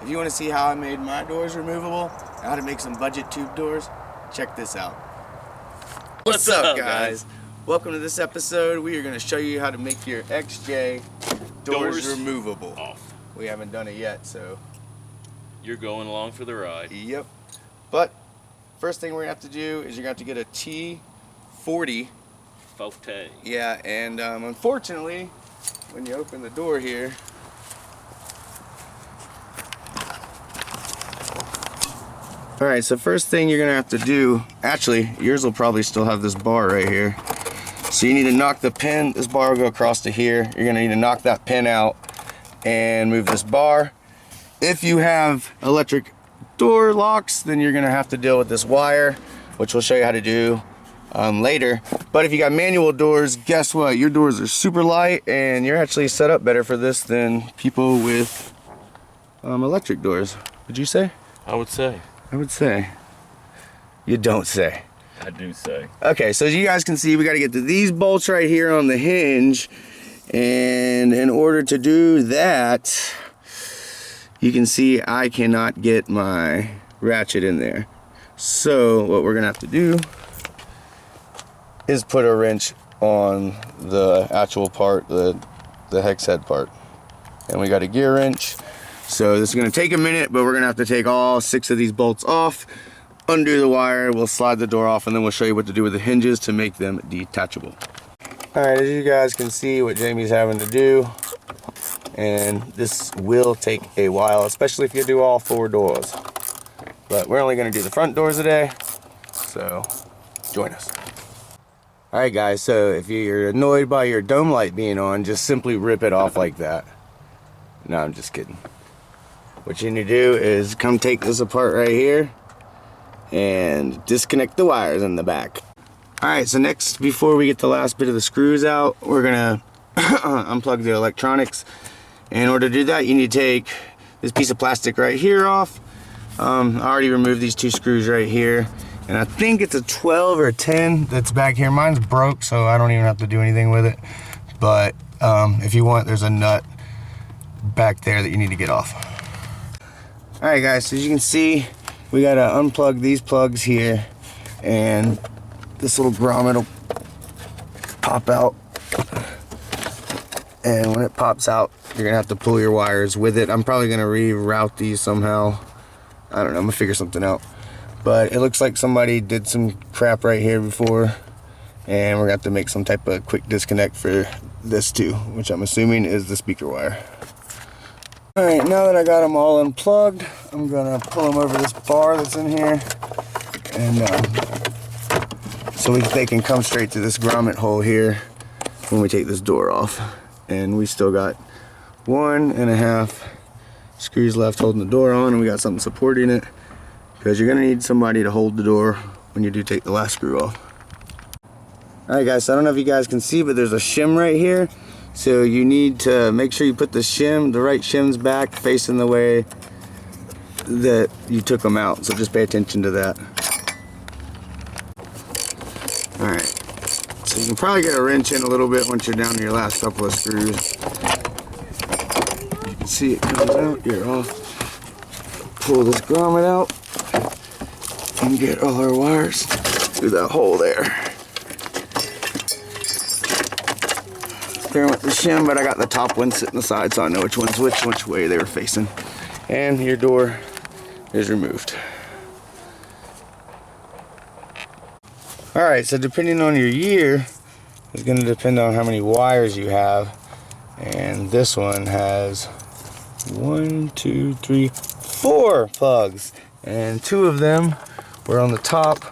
if you want to see how I made my doors removable, and how to make some budget tube doors, check this out. What's up, guys? Welcome to this episode. We are going to show you how to make your XJ doors removable. Off. We haven't done it yet, so You're going along for the ride. yep. But first thing we're going to have to do is you're going to have to get a T40. Forte. Yeah, and unfortunately, when you open the door here, alright, so first thing you're going to have to do, actually, yours will probably still have this bar right here. So you need to knock the pin, this bar will go across to here. You're going to need to knock that pin out and move this bar. If you have electric door locks, then you're going to have to deal with this wire, which we'll show you how to do later. But if you got manual doors, guess what? Your doors are super light and you're actually set up better for this than people with electric doors. Would you say? I would say. I would say. You don't say. I do say. Okay, so as you guys can see, we got to get to these bolts right here on the hinge, and in order to do that, you can see I cannot get my ratchet in there. So what we're gonna have to do is put a wrench on the actual part, the hex head part, and we got a gear wrench. So this is gonna take a minute, but we're gonna have to take all 6 of these bolts off, undo the wire, we'll slide the door off, and then we'll show you what to do with the hinges to make them detachable. All right, as you guys can see what Jamie's having to do, and this will take a while, especially if you do all 4 doors. But we're only gonna do the front doors today, so join us. All right guys, so if you're annoyed by your dome light being on, just simply rip it off like that. No, I'm just kidding. What you need to do is come take this apart right here and disconnect the wires in the back. All right, so next, before we get the last bit of the screws out, we're gonna unplug the electronics. In order to do that, you need to take this piece of plastic right here off. I already removed these 2 screws right here, and I think it's a 12 or a 10 that's back here. Mine's broke, so I don't even have to do anything with it. But if you want, there's a nut back there that you need to get off. All right, guys, so as you can see, we gotta unplug these plugs here, and this little grommet will pop out. And when it pops out, you're gonna have to pull your wires with it. I'm probably gonna reroute these somehow. I don't know, I'm gonna figure something out. But it looks like somebody did some crap right here before, and we're gonna have to make some type of quick disconnect for this too, which I'm assuming is the speaker wire. All right, now that I got them all unplugged, I'm gonna pull them over this bar that's in here, and so they can come straight to this grommet hole here when we take this door off. And we still got 1.5 screws left holding the door on, and we got something supporting it, because you're gonna need somebody to hold the door when you do take the last screw off. All right guys, so I don't know if you guys can see, but there's a shim right here. So you need to make sure you put the right shims back facing the way that you took them out. So just pay attention to that. All right, so you can probably get a wrench in a little bit once you're down to your last couple of screws. You can see it comes out, you're off. Pull this grommet out and get all our wires through that hole there. There went the shim, but I got the top one sitting aside, so I know which one's which way they were facing. And your door is removed. All right, so depending on your year, it's going to depend on how many wires you have. And this one has 1, 2, 3, 4 plugs, and 2 of them were on the top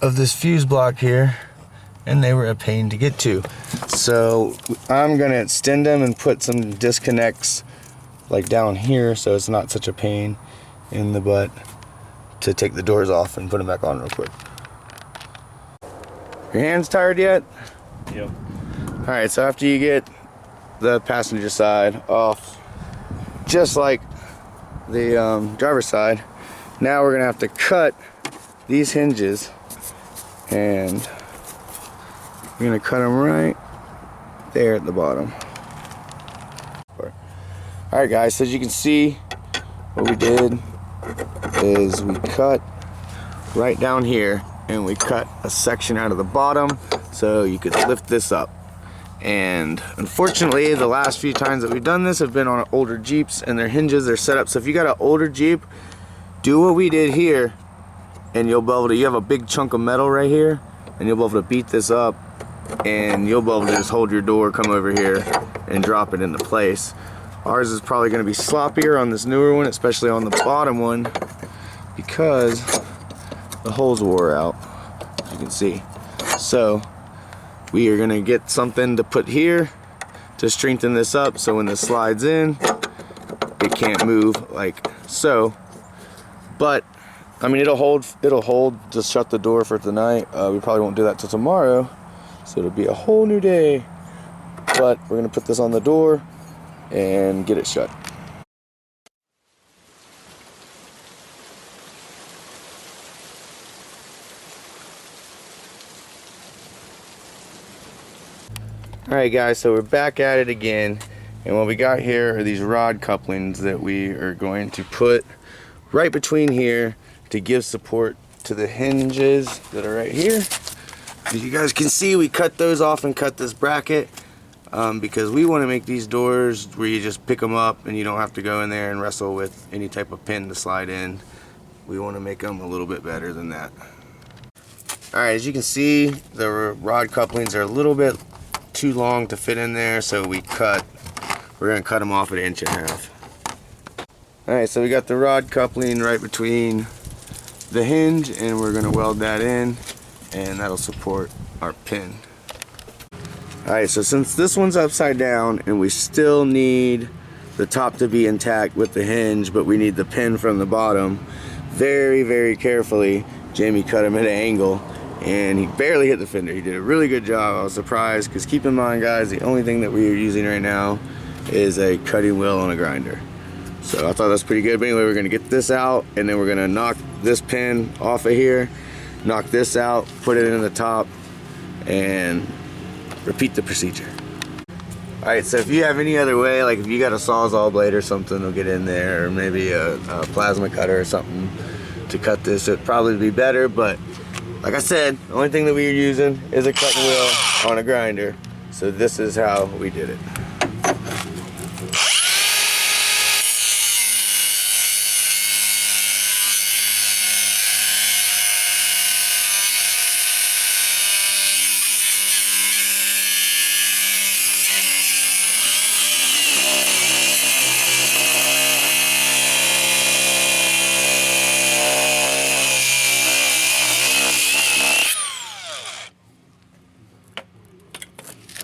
of this fuse block here, and they were a pain to get to. So I'm gonna extend them and put some disconnects like down here, so it's not such a pain in the butt to take the doors off and put them back on real quick. Your hands tired yet? Yep. All right, so after you get the passenger side off, just like the driver's side, now we're gonna have to cut these hinges, and we're gonna cut them right there at the bottom. All right guys, so as you can see, what we did is we cut right down here, and we cut a section out of the bottom so you could lift this up. And unfortunately, the last few times that we've done this have been on older Jeeps, and their hinges are set up. So if you got an older Jeep, do what we did here, and you'll be able to, you have a big chunk of metal right here, and you'll be able to beat this up, and you'll be able to just hold your door, come over here, and drop it into place. Ours is probably going to be sloppier on this newer one, especially on the bottom one, because the holes wore out, as you can see. So we are going to get something to put here to strengthen this up, so when this slides in, it can't move like so. But I mean, it'll hold. Just shut the door for tonight. We probably won't do that till tomorrow, so it'll be a whole new day. But we're going to put this on the door and get it shut. Alright guys, so we're back at it again, and what we got here are these rod couplings that we are going to put right between here to give support to the hinges that are right here. As you guys can see, we cut those off and cut this bracket because we want to make these doors where you just pick them up and you don't have to go in there and wrestle with any type of pin to slide in. We want to make them a little bit better than that. Alright, as you can see, the rod couplings are a little bit too long to fit in there, so we're going to cut them off at 1.5 inches. Alright, so we got the rod coupling right between the hinge, and we're going to weld that in, and that'll support our pin. Alright, so since this one's upside down and we still need the top to be intact with the hinge, but we need the pin from the bottom, very, very carefully, Jamie cut him at an angle, and he barely hit the fender. He did a really good job. I was surprised, because keep in mind guys, the only thing that we are using right now is a cutting wheel on a grinder. So I thought that's pretty good. But anyway, we're going to get this out, and then we're going to knock this pin off of here, knock this out, put it in the top, and repeat the procedure. Alright, so if you have any other way, like if you got a Sawzall blade or something, will get in there, or maybe a plasma cutter or something to cut this, it'd probably be better. But like I said, the only thing that we are using is a cutting wheel on a grinder. So this is how we did it.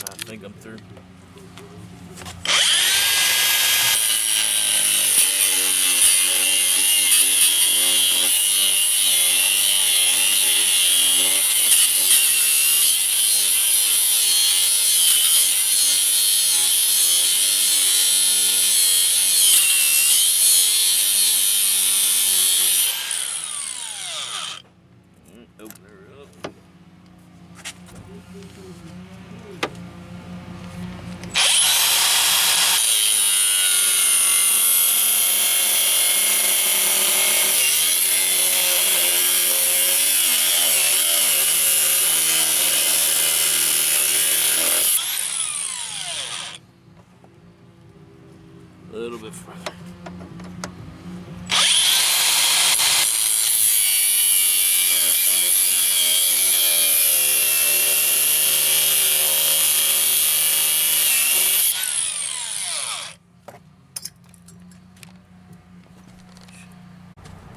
I think I'm through. Open her up. A little bit further.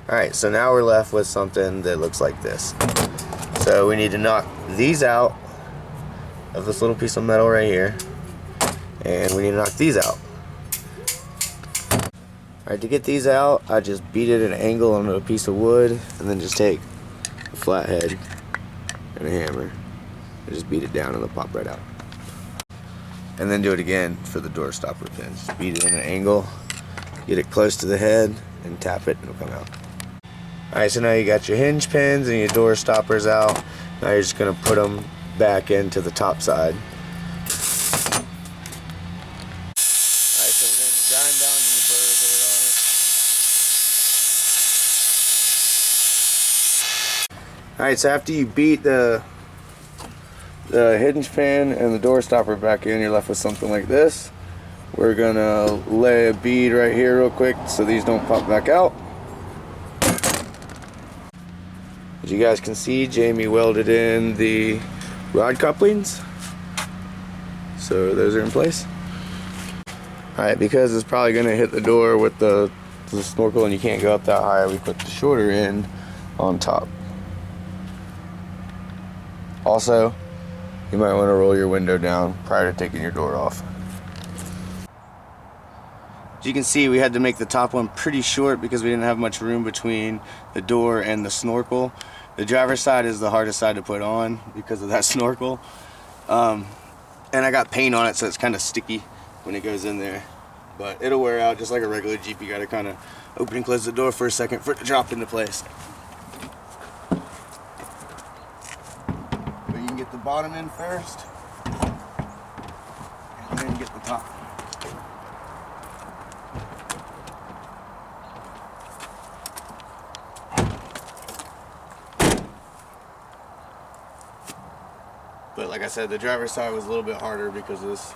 Alright, so now we're left with something that looks like this. So we need to knock these out of this little piece of metal right here, and we need to knock these out. Alright, to get these out, I just beat it at an angle onto a piece of wood, and then just take a flathead and a hammer and just beat it down, and they'll pop right out. And then do it again for the door stopper pin. Just beat it at an angle, get it close to the head, and tap it, and it'll come out. Alright, so now you got your hinge pins and your door stoppers out. Now you're just going to put them back into the top side. Alright, so we're going to grind down any burrs that are on it. Alright, so after you beat the hinge pin and the door stopper back in, you're left with something like this. We're gonna lay a bead right here real quick so these don't pop back out. As you guys can see, Jamie welded in the rod couplings, so those are in place. Alright, because it's probably gonna hit the door with the snorkel and you can't go up that high, we put the shorter end on top. Also, you might want to roll your window down prior to taking your door off. As you can see, we had to make the top one pretty short because we didn't have much room between the door and the snorkel. The driver's side is the hardest side to put on because of that snorkel. And I got paint on it, so it's kind of sticky when it goes in there. But it'll wear out just like a regular Jeep. You got to kind of open and close the door for a second for it to drop into place. But you can get the bottom in first, and then get the top. But like I said, the driver's side was a little bit harder because of this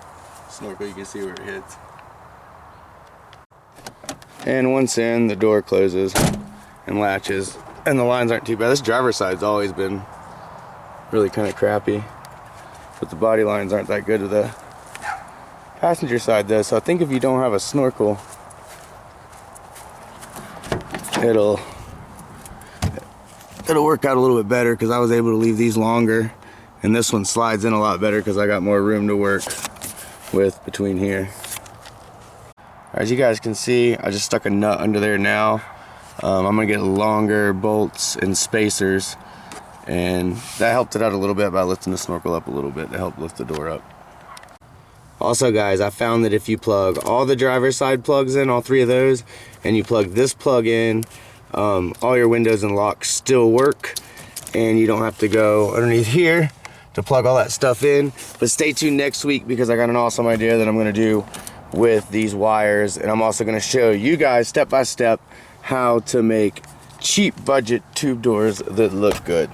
snorkel. You can see where it hits. And once in, the door closes and latches, and the lines aren't too bad. This driver's side's always been really kind of crappy, but the body lines aren't that good to the passenger side though. So I think if you don't have a snorkel, it'll work out a little bit better, because I was able to leave these longer, and this one slides in a lot better because I got more room to work with between here. As you guys can see, I just stuck a nut under there now. I'm gonna get longer bolts and spacers, and that helped it out a little bit by lifting the snorkel up a little bit to help lift the door up. Also guys, I found that if you plug all the driver's side plugs in, all three of those, and you plug this plug in, all your windows and locks still work, and you don't have to go underneath here to plug all that stuff in. But stay tuned next week, because I got an awesome idea that I'm gonna do with these wires, and I'm also gonna show you guys step by step how to make cheap budget tube doors that look good.